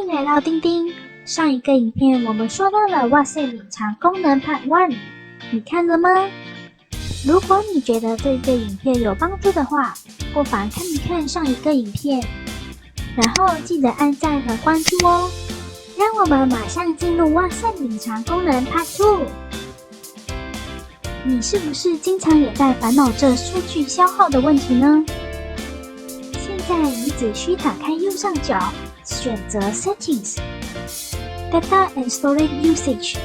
迎来到丁丁。上一个影片我们说到了哇塞隐藏功能 Part 1， 你看了吗？如果你觉得这个影片有帮助的话，不妨看一看上一个影片，然后记得按赞和关注哦。让我们马上进入哇塞隐藏功能 Part 2。你是不是经常也在烦恼这数据消耗的问题呢？现在你只需打开右上角，选择 Settings、Data and Storage Usage，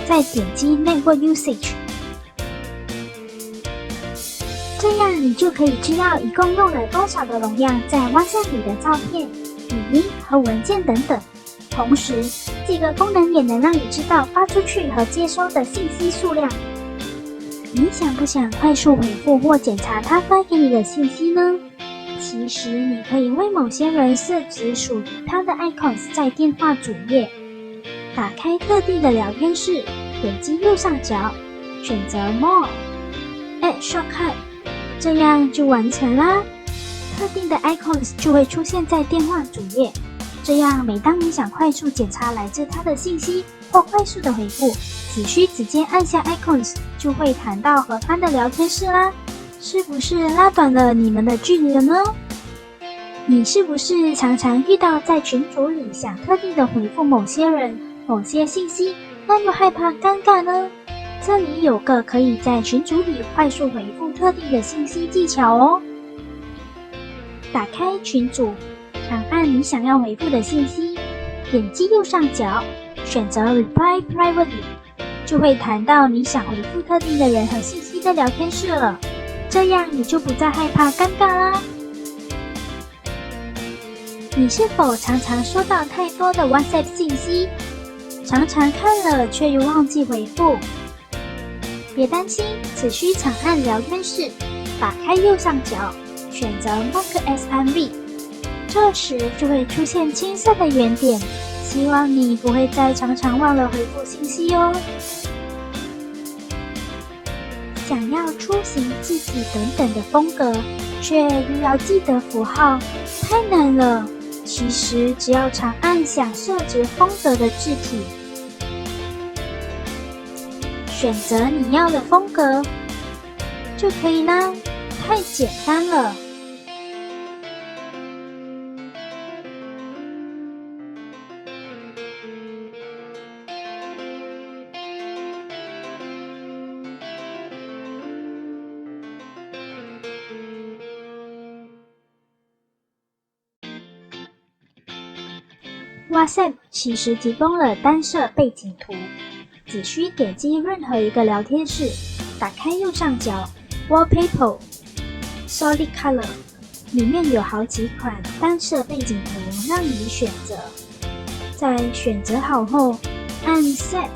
再点击 Network Usage， 这样你就可以知道一共用了多少的容量在 WhatsApp 里的照片、语音和文件等等。同时，这个功能也能让你知道发出去和接收的信息数量。你想不想快速回复或检查他发给你的信息呢？其实你可以为某些人设置属于他的 icons 在电话主页。打开特定的聊天室，点击右上角，选择 More、Add Shortcut， 这样就完成啦。特定的 icons 就会出现在电话主页。这样每当你想快速检查来自他的信息或快速的回复，只需直接按下 icons 就会弹到和他的聊天室啦。是不是拉短了你们的距离了呢？你是不是常常遇到在群组里想特地的回复某些人、某些信息，但又害怕尴尬呢？这里有个可以在群组里快速回复特定的信息技巧哦。打开群组，长按你想要回复的信息，点击右上角，选择 Reply Privately， 就会弹到你想回复特定的人和信息的聊天室了。这样你就不再害怕尴尬啦。你是否常常收到太多的 WhatsApp 信息，常常看了却又忘记回复？别担心，只需长按聊天室，打开右上角，选择 Mark as unread， 这时就会出现青色的圆点，希望你不会再常常忘了回复信息哦。想要出行、字体等等的风格，却又要记得符号，太难了。其实只要长按想设置风格的字体，选择你要的风格就可以啦，太简单了。WhatsApp 其实提供了单色背景图，只需点击任何一个聊天室，打开右上角 Wallpaper Solid Color， 里面有好几款单色背景图让你选择。在选择好后，按 Set，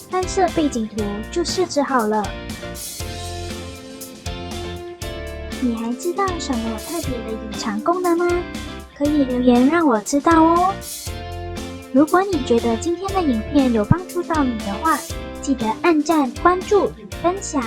单色背景图就设置好了。你还知道什么特别的隐藏功能吗？可以留言让我知道哦。如果你觉得今天的影片有帮助到你的话，记得按赞、关注与分享。